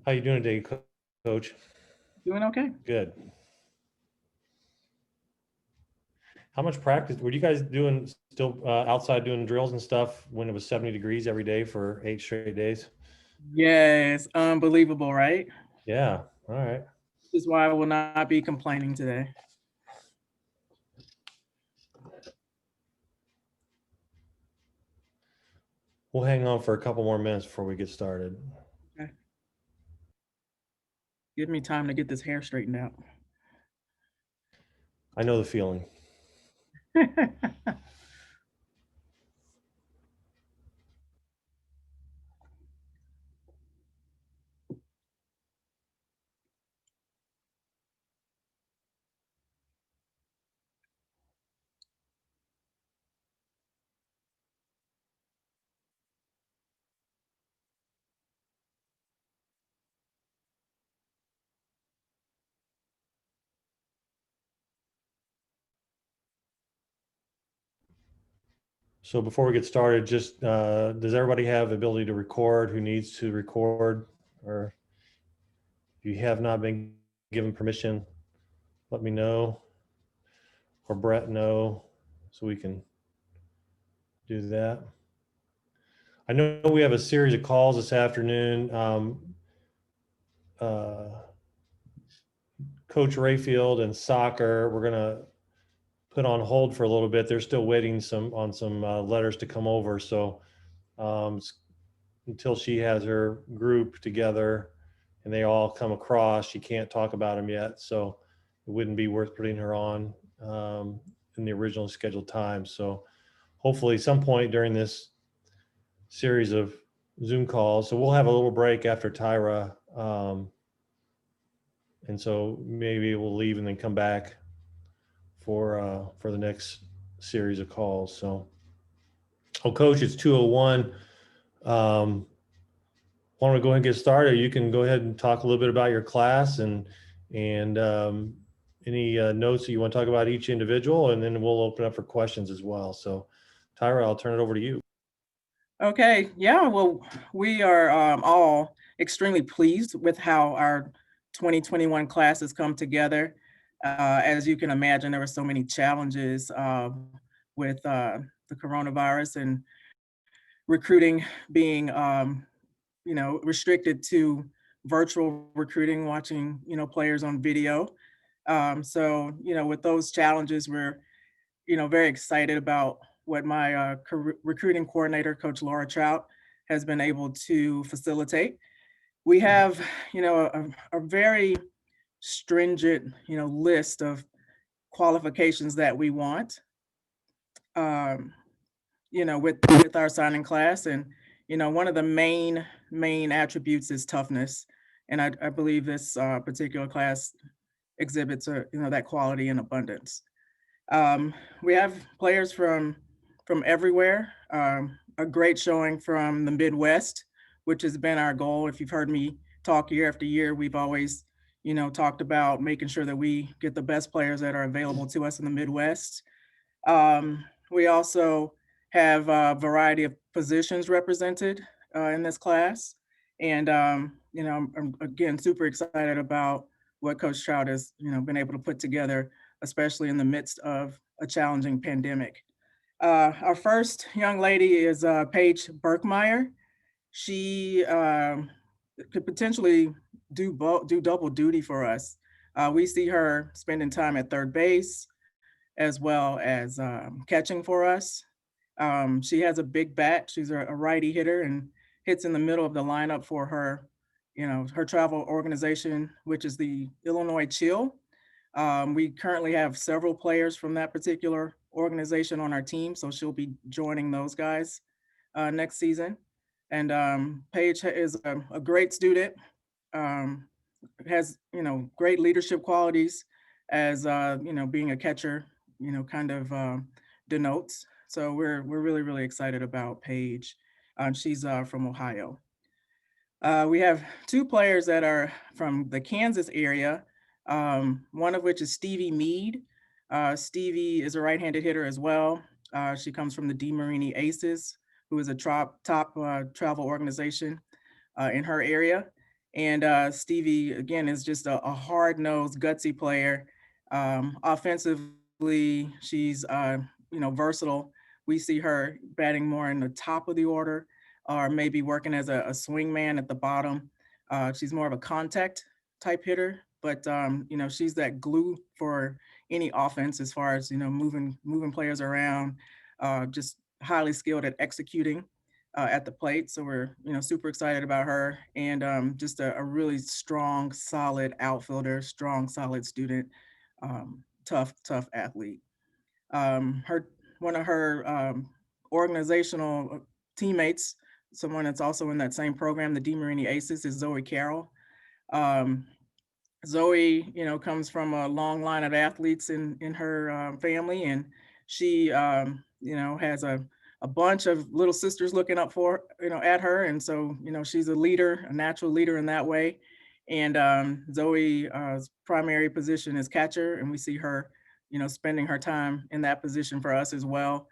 How you doing today, Coach? Doing okay. Good. How much practice were you guys doing still outside doing drills and stuff when it was 70 degrees every day for 8 straight days? Yes, unbelievable, right? Yeah. All right. This is why I will not be complaining today. We'll hang on for a couple more minutes before we get started. Okay. Give me time to get this hair straightened out. I know the feeling. So before we get started, just does everybody have the ability to record who needs to record? Or if you have not been given permission, let me know or Brett know so we can do that. I know we have a series of calls this afternoon. Uh, Coach Rayfield and soccer, we're going to put on hold for a little bit. They're still waiting on some letters to come over. So um, until she has her group together and they all come across, she can't talk about them yet. So it wouldn't be worth putting her on in the original scheduled time. So hopefully some point during this series of Zoom calls. So we'll have a little break after Tyra. And so maybe we'll leave and then come back for the next series of calls. So, Coach, it's 2:01. Um, why don't we go ahead and get started? You can go ahead and talk a little bit about your class and any notes that you want to talk about each individual, and then we'll open up for questions as well. So, Tyra, I'll turn it over to you. Okay, yeah, well, we are all extremely pleased with how our 2021 classes come together. As you can imagine, there were so many challenges with the coronavirus and recruiting being, restricted to virtual recruiting, watching, players on video. With those challenges, we're, very excited about what my recruiting coordinator, Coach Laura Trout, has been able to facilitate. We have, a very stringent, list of qualifications that we want, um, with our signing class. And, one of the main attributes is toughness. And I believe this particular class exhibits, that quality and abundance. We have players from everywhere. A great showing from the Midwest, which has been our goal. If you've heard me talk year after year, we've always, talked about making sure that we get the best players that are available to us in the Midwest. We also have a variety of positions represented in this class. And, I'm again super excited about what Coach Trout has, been able to put together, especially in the midst of a challenging pandemic. Our first young lady is Paige Berkmeyer. She could potentially do double duty for us. We see her spending time at third base as well as catching for us. She has a big bat. She's a righty hitter and hits in the middle of the lineup for her, her travel organization, which is the Illinois Chill. We currently have several players from that particular organization on our team, so she'll be joining those guys next season. And Paige is a great student, um, has great leadership qualities, as being a catcher, kind of denotes. So we're really excited about Paige. She's from Ohio. We have two players that are from the Kansas area, one of which is Stevie Mead. Stevie is a right-handed hitter as well. She comes from the DeMarini Aces, who is a top travel organization in her area. And Stevie, again, is just a hard-nosed, gutsy player. Offensively, she's versatile. We see her batting more in the top of the order, or maybe working as a swing man at the bottom. She's more of a contact type hitter, but she's that glue for any offense as far as moving players around. Just highly skilled at executing at the plate. So we're super excited about her, and just a really strong, solid outfielder, strong, solid student, tough athlete. Her One of her organizational teammates, someone that's also in that same program, the DeMarini Aces, is Zoe Carroll. Um, Zoe, comes from a long line of athletes in her family, and she, has a bunch of little sisters looking up for, at her, and so, she's a leader, a natural leader in that way. And Zoe's primary position is catcher, and we see her, spending her time in that position for us as well.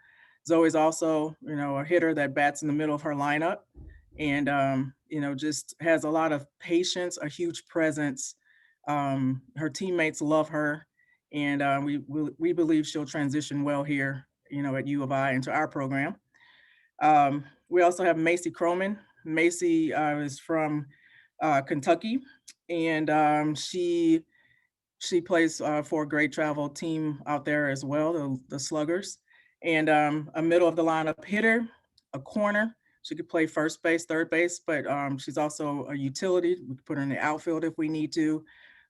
Zoe's also, a hitter that bats in the middle of her lineup, and just has a lot of patience, a huge presence. Her teammates love her, and we believe she'll transition well here, at U of I into our program. We also have Macy Croman. Macy is from Kentucky, and she plays for a great travel team out there as well, the Sluggers, and a middle of the lineup hitter, a corner. She could play first base, third base, but she's also a utility. We could put her in the outfield if we need to.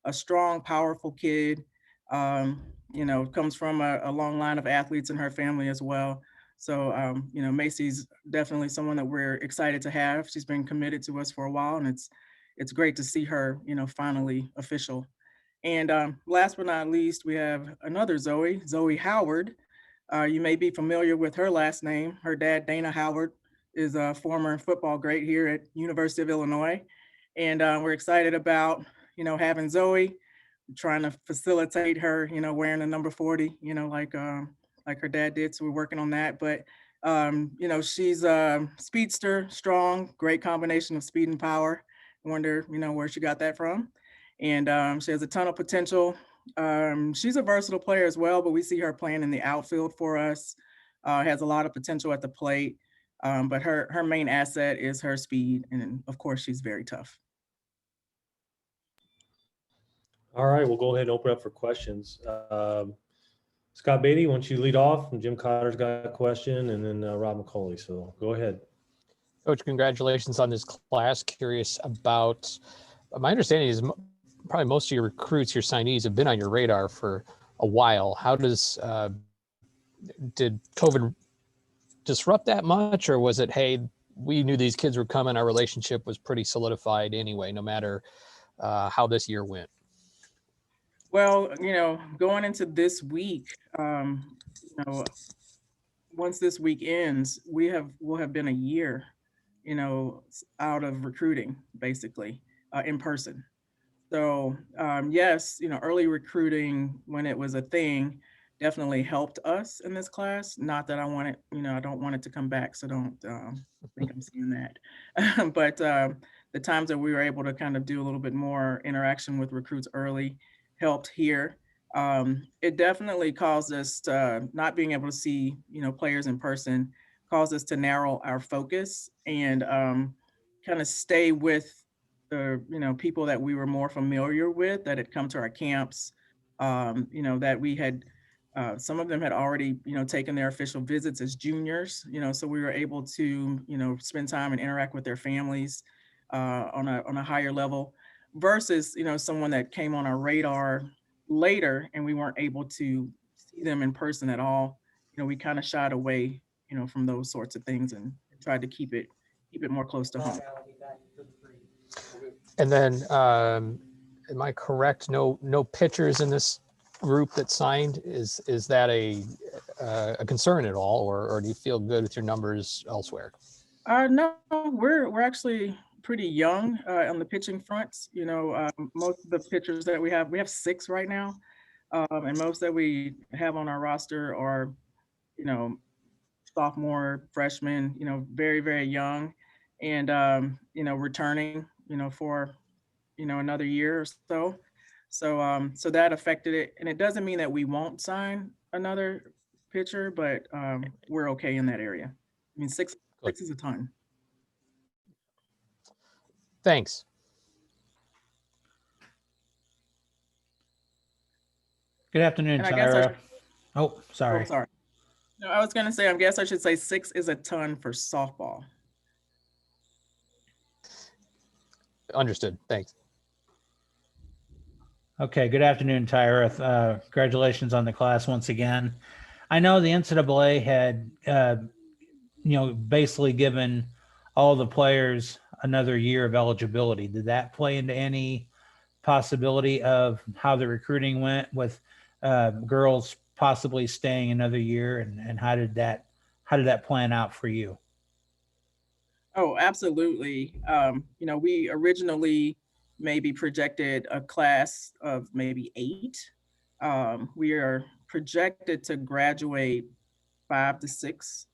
A strong, powerful kid. Comes from a long line of athletes in her family as well. So, Macy's definitely someone that we're excited to have. She's been committed to us for a while, and it's great to see her, finally official. And last but not least, we have another Zoe, Zoie Howard. You may be familiar with her last name. Her dad, Dana Howard, is a former football great here at University of Illinois. And we're excited about, having Zoe, trying to facilitate her, wearing the number 40, like her dad did. So we're working on that. But, she's a speedster, strong, great combination of speed and power. I wonder, where she got that from. And she has a ton of potential. She's a versatile player as well, but we see her playing in the outfield for us. Has a lot of potential at the plate, but her main asset is her speed, and of course, she's very tough. All right, we'll go ahead and open up for questions. Scott Beatty, why don't you lead off? And Jim Cotter's got a question, and then Rob McCauley. So go ahead. Coach, congratulations on this class. Curious about, my understanding is probably most of your recruits, your signees, have been on your radar for a while. How did COVID disrupt that much, or was it, hey, we knew these kids were coming, our relationship was pretty solidified anyway, no matter how this year went? Well, going into this week, once this week ends, we'll have been a year, out of recruiting, basically, in person. So yes, early recruiting when it was a thing definitely helped us in this class. Not that I want it, I don't want it to come back, so don't think I'm saying that. But the times that we were able to kind of do a little bit more interaction with recruits early helped here. It definitely caused us to not being able to see, players in person, caused us to narrow our focus and kind of stay with the, people that we were more familiar with that had come to our camps, that we had, some of them had already, taken their official visits as juniors, so we were able to, spend time and interact with their families on a higher level versus, someone that came on our radar later and we weren't able to see them in person at all. We kind of shied away, from those sorts of things and tried to keep it more close to home. And then, am I correct? No pitchers in this group that signed. Is that a concern at all, or do you feel good with your numbers elsewhere? No, we're actually pretty young on the pitching front. Most of the pitchers that we have 6 right now, and most that we have on our roster are, you know, sophomore, freshmen, very, very young, and returning, for another year or so. So that affected it. And it doesn't mean that we won't sign another pitcher, but we're okay in that area. I mean, six is a ton. Thanks. Good afternoon, And I guess Tyra. Oh, sorry. Oh, sorry. No, I was going to say, I guess I should say 6 is a ton for softball. Understood. Thanks. Okay, good afternoon, Tyra. Congratulations on the class once again. I know the NCAA had, basically given all the players another year of eligibility. Did that play into any possibility of how the recruiting went with girls possibly staying another year, and how did that plan out for you? Oh, absolutely. We originally maybe projected a class of maybe 8. We are projected to graduate 5 to 6.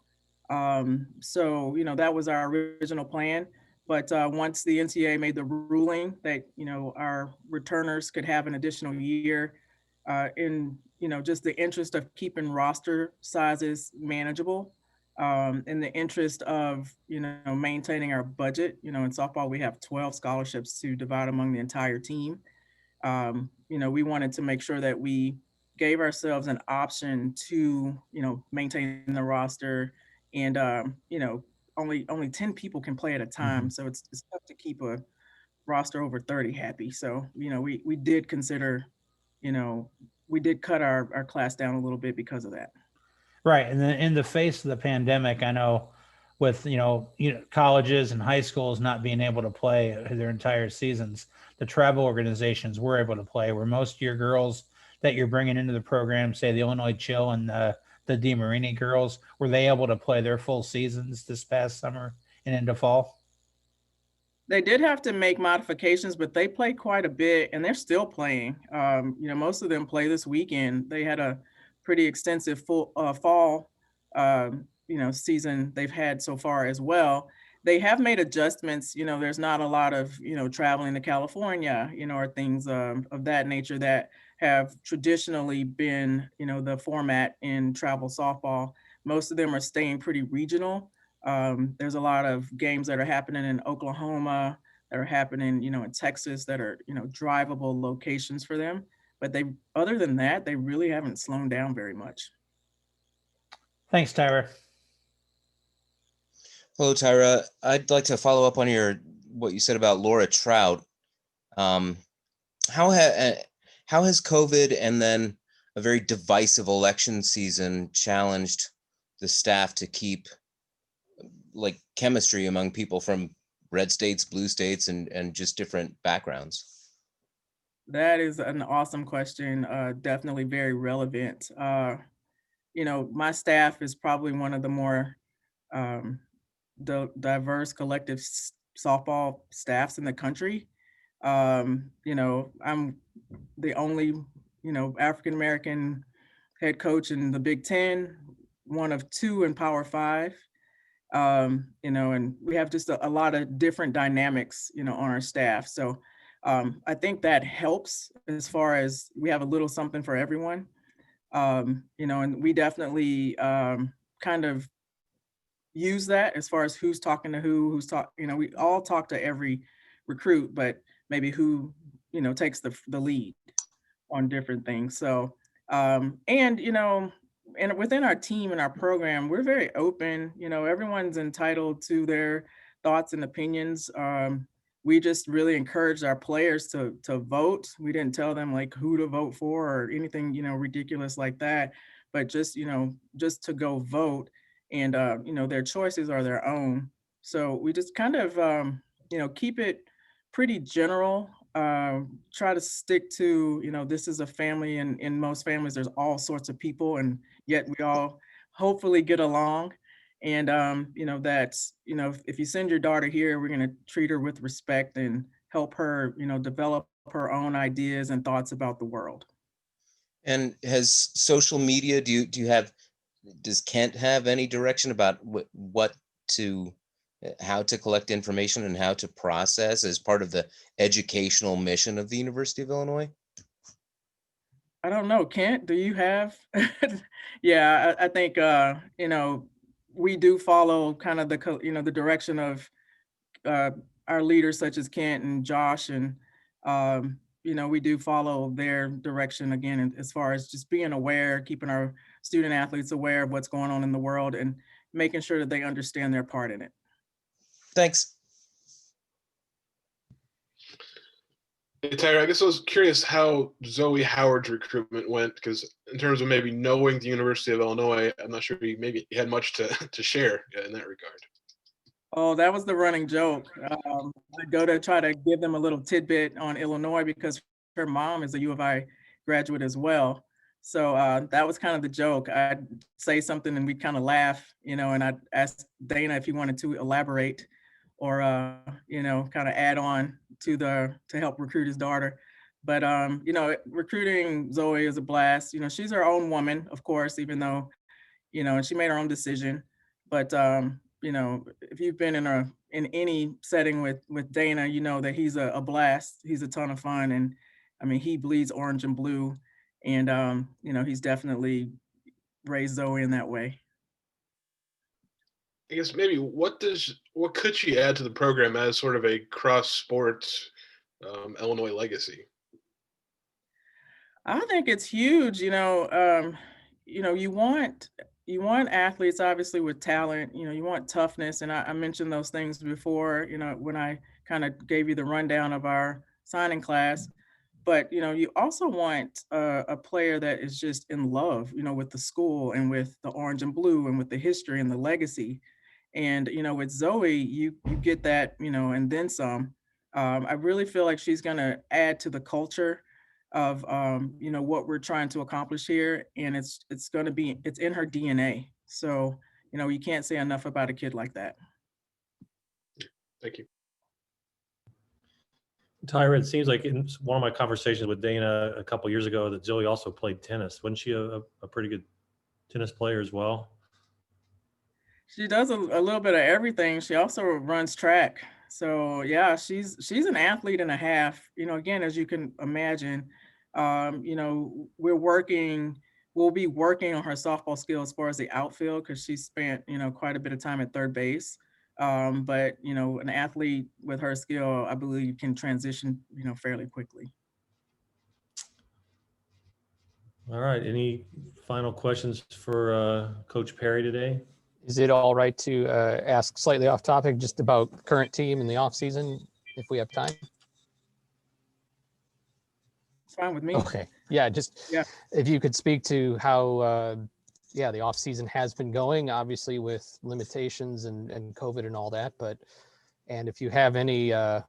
So, that was our original plan. But once the NCAA made the ruling that, our returners could have an additional year in, just the interest of keeping roster sizes manageable, in the interest of, maintaining our budget. In softball, we have 12 scholarships to divide among the entire team. We wanted to make sure that we gave ourselves an option to, maintain the roster, and only 10 people can play at a time. So it's tough to keep a roster over 30 happy. So, we did consider, we did cut our class down a little bit because of that. Right. And then in the face of the pandemic, I know with, colleges and high schools not being able to play their entire seasons, the travel organizations were able to play, where most of your girls that you're bringing into the program, say the Illinois Chill and the DeMarini girls, were they able to play their full seasons this past summer and into fall? They did have to make modifications, but they played quite a bit, and they're still playing. Most of them play this weekend. They had a pretty extensive full fall, season they've had so far as well. They have made adjustments. There's not a lot of, traveling to California, or things of that nature that have traditionally been, the format in travel softball. Most of them are staying pretty regional. There's a lot of games that are happening in Oklahoma, that are happening, in Texas, that are, drivable locations for them. But other than that, they really haven't slowed down very much. Thanks, Tyra. Hello, Tyra. I'd like to follow up on what you said about Laura Trout. How has COVID and then a very divisive election season challenged the staff to keep like chemistry among people from red states, blue states, and just different backgrounds? That is an awesome question. Definitely very relevant. My staff is probably one of the more diverse collective softball staffs in the country. I'm the only, African-American head coach in the Big Ten, one of 2 in Power 5. And we have just a lot of different dynamics, on our staff. So I think that helps as far as we have a little something for everyone. And we definitely kind of use that as far as who's talking to who's we all talk to every recruit, but maybe who, takes the lead on different things. So, and within our team and our program, we're very open. Everyone's entitled to their thoughts and opinions. We just really encouraged our players to vote. We didn't tell them like who to vote for or anything, ridiculous like that, but just to go vote, and their choices are their own. So we just kind of keep it pretty general. Try to stick to, this is a family, and in most families there's all sorts of people, and yet we all hopefully get along. And that's, if you send your daughter here, we're going to treat her with respect and help her, develop her own ideas and thoughts about the world. And has social media, does Kent have any direction about what to how to collect information and how to process as part of the educational mission of the University of Illinois? I don't know, Kent, do you have? Yeah, I think, we do follow kind of the direction of uh, our leaders such as Kent and Josh, and we do follow their direction again, as far as just being aware, keeping our student athletes aware of what's going on in the world, and making sure that they understand their part in it. Thanks. Hey, Tyra, I guess I was curious how Zoie Howard's recruitment went, because in terms of maybe knowing the University of Illinois, I'm not sure maybe you had much to share in that regard. Oh, that was the running joke. I go to try to give them a little tidbit on Illinois because her mom is a U of I graduate as well. So that was kind of the joke. I'd say something and we'd kind of laugh, and I'd ask Dana if he wanted to elaborate or, kind of add on to help recruit his daughter. But, recruiting Zoie is a blast. She's her own woman, of course, even though, and she made her own decision. But, if you've been in any setting with Dana, you know that he's a blast. He's a ton of fun. And I mean, he bleeds orange and blue. And, he's definitely raised Zoie in that way. I guess maybe what could she add to the program as sort of a cross sports Illinois legacy? I think it's huge. You want athletes obviously with talent. You want toughness, and I mentioned those things before. When I kind of gave you the rundown of our signing class. But you also want a player that is just in love, with the school and with the orange and blue and with the history and the legacy. And with Zoie, you get that, and then some. I really feel like she's going to add to the culture of what we're trying to accomplish here, and it's in her DNA. So you can't say enough about a kid like that. Thank you. Tyra, it seems like in one of my conversations with Dana a couple years ago that Zoie also played tennis. Wasn't she a pretty good tennis player as well? She does a little bit of everything. She also runs track. So yeah, she's an athlete and a half. Again, as you can imagine, we'll be working on her softball skill as far as the outfield, because she spent, quite a bit of time at third base. But an athlete with her skill, I believe, can transition, fairly quickly. All right. Any final questions for Coach Perry today? Is it all right to ask slightly off topic just about current team in the off season if we have time? It's fine with me. Okay. Yeah. Yeah. If you could speak to how, the off season has been going, obviously with limitations and COVID and all that, and if you have any, I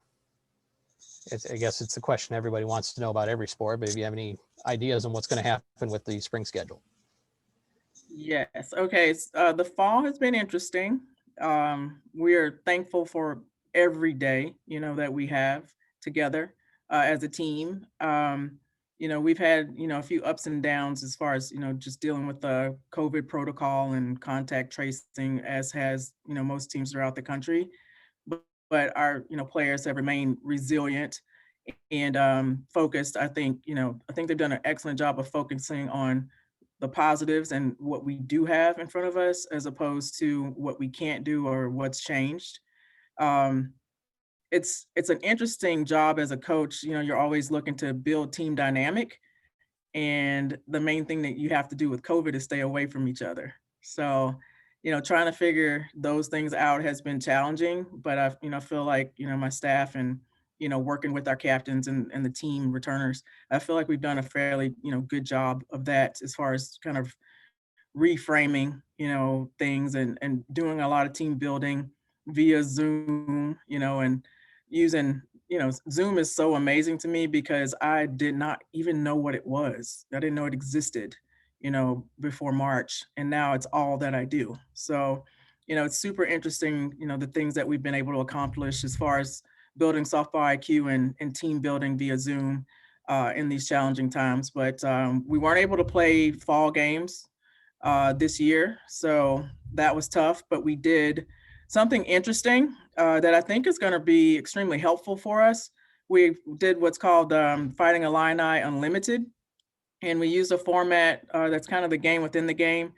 guess it's a question everybody wants to know about every sport, but if you have any ideas on what's going to happen with the spring schedule. Yes. Okay. The fall has been interesting. We are thankful for every day, that we have together as a team. We've had, a few ups and downs as far as, just dealing with the COVID protocol and contact tracing, as has, most teams throughout the country. But our, players have remained resilient and focused. I think they've done an excellent job of focusing on the positives and what we do have in front of us, as opposed to what we can't do or what's changed. It's an interesting job as a coach. You're always looking to build team dynamic. And the main thing that you have to do with COVID is stay away from each other. So, trying to figure those things out has been challenging, but I feel like, my staff and, working with our captains and the team returners, I feel like we've done a fairly, good job of that as far as kind of reframing, things and doing a lot of team building via Zoom, and using, Zoom is so amazing to me because I did not even know what it was. I didn't know it existed, before March, and now it's all that I do. So, it's super interesting, the things that we've been able to accomplish as far as building softball IQ and team building via Zoom in these challenging times. But we weren't able to play fall games this year, so that was tough, but we did something interesting that I think is going to be extremely helpful for us. We did what's called Fighting Illini Unlimited, and we used a format that's kind of the game within the game.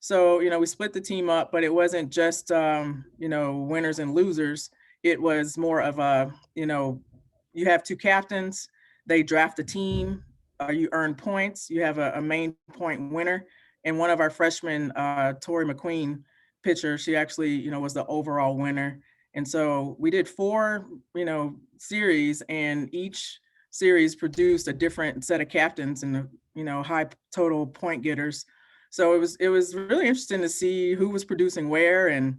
So, we split the team up, but it wasn't just, winners and losers. It was more of a, you have two captains, they draft a team, you earn points, you have a main point winner. And one of our freshmen, Tori McQueen, pitcher, she actually, was the overall winner. And so we did 4, series, and each series produced a different set of captains and, high total point getters. So it was really interesting to see who was producing where, and,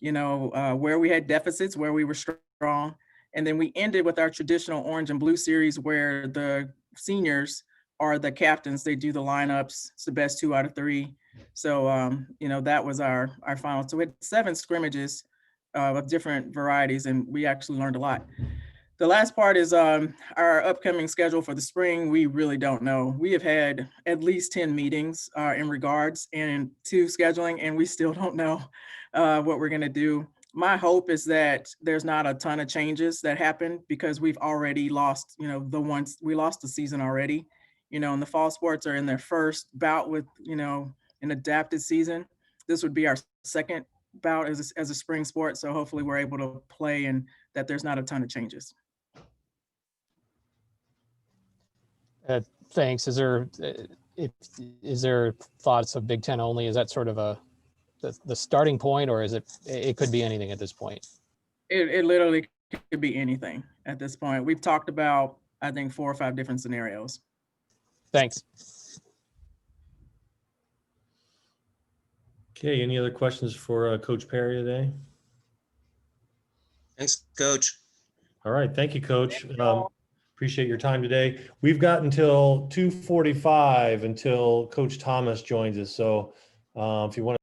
where we had deficits, where we were strong. And then we ended with our traditional orange and blue series where the seniors are the captains. They do the lineups. It's the best 2 out of 3. So, that was our final. So we had 7 scrimmages of different varieties, and we actually learned a lot. The last part is our upcoming schedule for the spring. We really don't know. We have had at least 10 meetings in regards and to scheduling, and we still don't know what we're going to do. My hope is that there's not a ton of changes that happen, because we've already lost, we lost the season already, and the fall sports are in their first bout with, an adapted season. This would be our second bout as a spring sport. So hopefully we're able to play and that there's not a ton of changes. Thanks. Is there thoughts of Big Ten only? Is that sort of the starting point, or is it could be anything at this point? It literally could be anything at this point. We've talked about, I think, 4 or 5 different scenarios. Thanks. Okay, any other questions for Coach Perry today? Thanks, Coach. All right, thank you, Coach. Appreciate your time today. We've got until 2:45 until Coach Thomas joins us. So if you want to